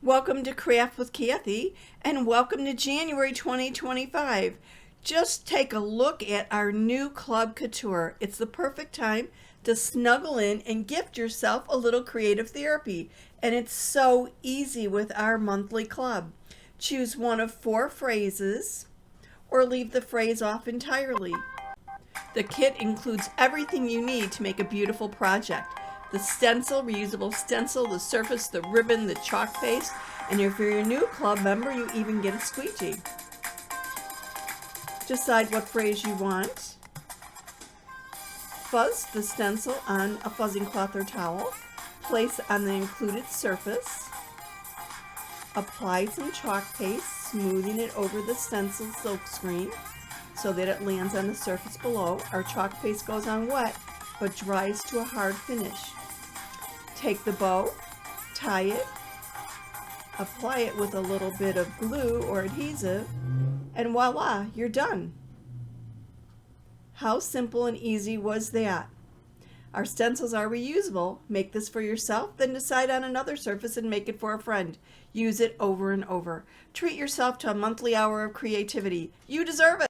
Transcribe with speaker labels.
Speaker 1: Welcome to Craft with Kathie, and welcome to January 2025. Just take a look at our new Club Couture. It's the perfect time to snuggle in and gift yourself a little creative therapy. And it's so easy with our monthly club. Choose one of 4 phrases or leave the phrase off entirely. The kit includes everything you need to make a beautiful project. The stencil, reusable stencil, the surface, the ribbon, the chalk paste, and if you're a new club member, you even get a squeegee. Decide what phrase you want. Fuzz the stencil on a fuzzing cloth or towel. Place on the included surface. Apply some chalk paste, smoothing it over the stencil silk screen so that it lands on the surface below. Our chalk paste goes on wet but dries to a hard finish. Take the bow, tie it, apply it with a little bit of glue or adhesive, and voila, you're done. How simple and easy was that? Our stencils are reusable. Make this for yourself, then decide on another surface and make it for a friend. Use it over and over. Treat yourself to a monthly hour of creativity. You deserve it.